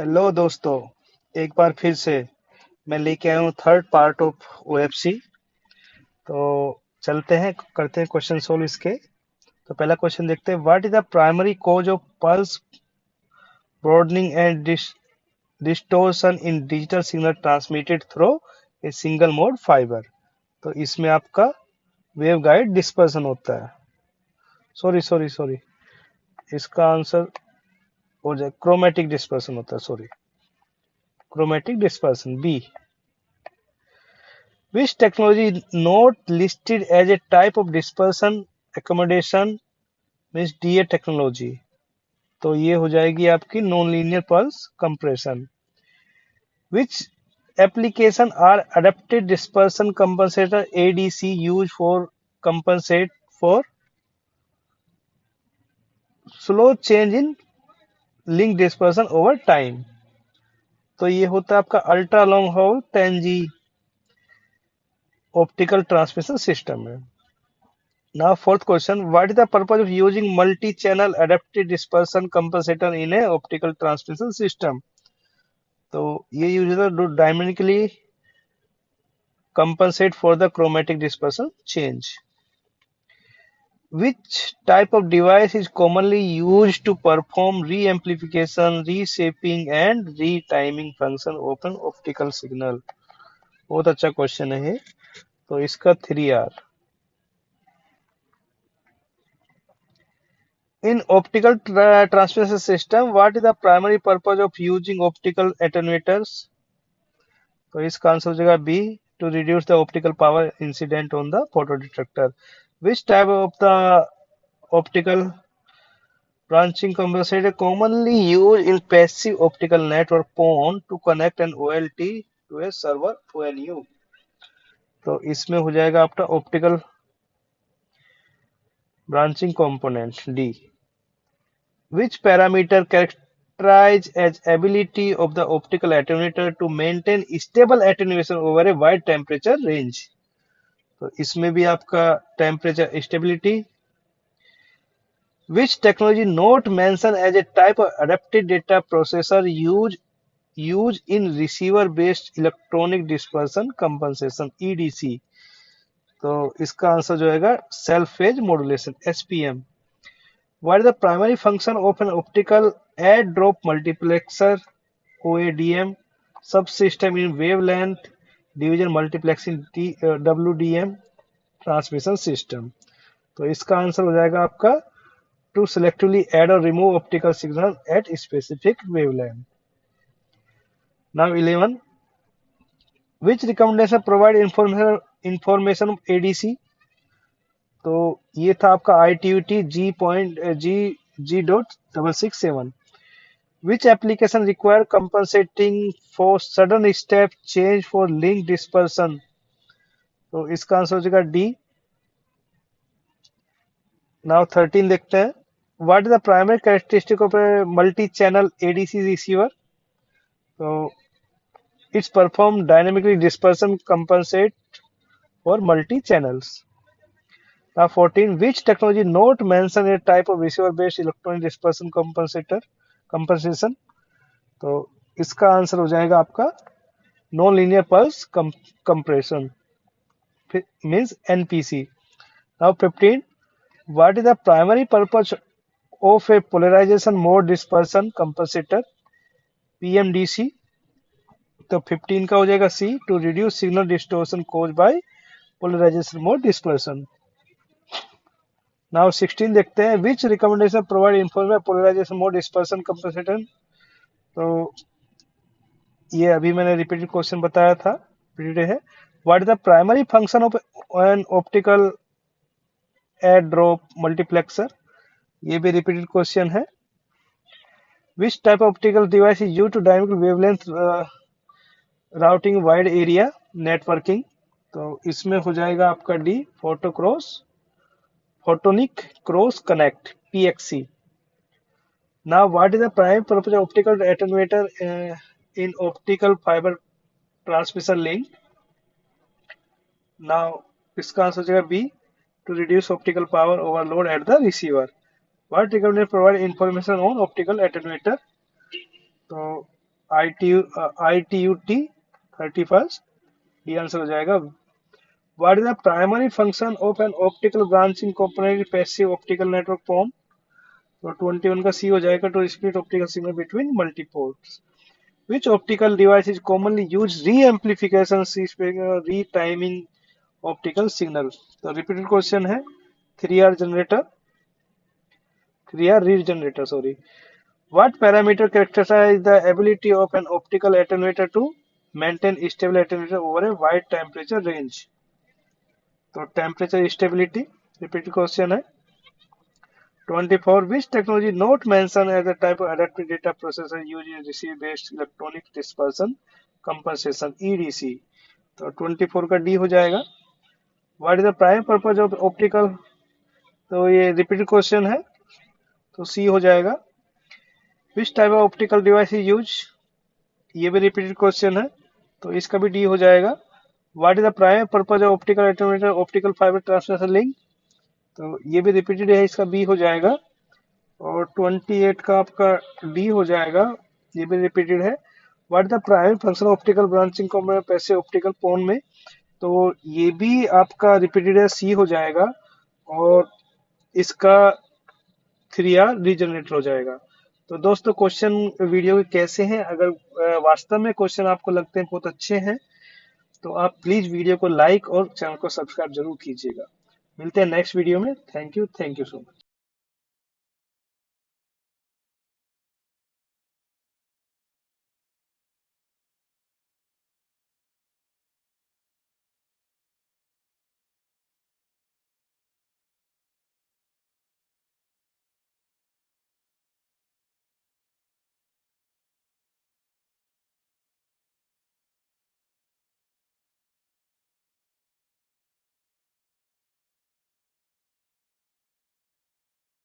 Hello दोस्तों, एक बार फिर से मैं लेके आया हूँ थर्ड पार्ट ऑफ ओएफसी। तो चलते हैं, करते हैं क्वेश्चन सोल्व इसके। तो पहला क्वेश्चन देखते हैं, what is the primary cause of pulse broadening and distortion in digital signal transmitted through a single mode fibre. तो इसमें आपका वेव गाइड डिस्पर्सन होता है। सॉरी सॉरी सॉरी, इसका आंसर हो जाए क्रोमेटिक डिस्पर्सन होता है। Sorry, chromatic dispersion B. Which technology is not listed as a type of dispersion accommodation means DA technology? तो ये हो जाएगी आपकी non linear pulse compression. Which application are adapted dispersion compensator ADC used for compensate for slow change in link dispersion over time? तो ये होता है आपका ultra long haul 10G optical transmission system में। Now, fourth question. What is the purpose of using multi-channel adaptive dispersion compensator in a optical transmission system? तो ये use होता है dynamically compensate for the chromatic dispersion change. Which type of device is commonly used to perform re-amplification, reshaping and retiming function of an optical signal? बहुत अच्छा question है ये। तो इसका 3R। In optical transmission system, what is the primary purpose of using optical attenuators? तो इसका answer हो जाएगा B, to reduce the optical power incident on the photo detector. Which type of the optical branching compensator commonly used in passive optical network PON to connect an OLT to a server ONU? तो इसमें हो जाएगा आपका optical branching component D. Which parameter characterize as ability of the optical attenuator to maintain stable attenuation over a wide temperature range? तो इसमें भी आपका temperature stability. Which technology not mentioned as a type of adaptive data processor used in receiver based electronic dispersion compensation EDC? तो इसका answer जो है self phase modulation SPM। What is the primary function of an optical add-drop multiplexer OADM subsystem in wavelength division multiplexing WDM transmission system? तो इसका answer हो जाएगा आपका to selectively add or remove optical signal at specific wavelength. Now 11. Which recommendation provide information of ADC? तो ये था आपका ITUT G.667। Which application require compensating for sudden step change for link dispersion? तो इसका answer हो जाएगा D. Now 13 देखते हैं, what is the primary characteristic of a multi channel ADC receiver? तो it's perform dynamically dispersion compensate for multi channels. Now 14, which technology not mention a type of receiver based electronic dispersion compensator compensation? तो इसका answer हो जाएगा आपका non linear pulse compression means NPC. Now 15, what is the primary purpose of a polarization mode dispersion compensator PMDC? तो 15 का हो जाएगा C, to reduce signal distortion caused by polarisation mode dispersion. Now 16 देखते हैं, which recommendation provide information polarisation mode dispersion compensator? तो ये अभी मैंने रिपीटेड क्वेश्चन बताया था, रिपीटेड है। What is the primary function of an optical add drop multiplexer? ये भी रिपीटेड क्वेश्चन है। Which type of optical device is used to dynamic wavelength routing wide area networking? तो इसमें हो जाएगा आपका D, photonic cross connect PXC। Now, what is the prime purpose of optical attenuator in optical fiber transmission link? Now, इसका answer हो जाएगा B, to reduce optical power overload at the receiver. What recommended provide information on optical attenuator? तो ITUT 31st, ये answer हो जाएगा। What is the primary function of an optical branching component passive optical network form? तो 21 का C हो जाएगा, to split optical signal between multiports. Which optical device is commonly used re-amplification, retiming optical signal? तो repeated question है, 3R generator, 3R reed generator, sorry. What parameter characterizes the ability of an optical attenuator to maintain stable attenuation over a wide temperature range? तो temperature stability, repeated question है। 24. Which technology not mentioned as a type of adaptive data processor used in receive-based electronic dispersion compensation (EDC)? तो 24 का D हो जाएगा। What is the prime purpose of optical? तो ये repeated question है, तो सी हो जाएगा। विच type of optical device is use? ये भी रिपीटेड क्वेश्चन है, तो इसका भी डी हो जाएगा। What is the prime purpose of optical attenuator optical fibre transmission link? तो ये भी रिपीटेड है, इसका बी हो जाएगा। और 28 का आपका डी हो जाएगा, ये भी रिपीटेड है। What is the primary function optical branching component passive optical phone में? तो ये भी आपका रिपीटेड है, सी हो जाएगा। और इसका 3R रीजनरेटर हो जाएगा। तो दोस्तों क्वेश्चन वीडियो कैसे हैं? अगर वास्तव में क्वेश्चन आपको लगते हैं बहुत अच्छे हैं, तो आप प्लीज वीडियो को लाइक और चैनल को सब्सक्राइब जरूर कीजिएगा। मिलते हैं नेक्स्ट वीडियो में। Thank you so much.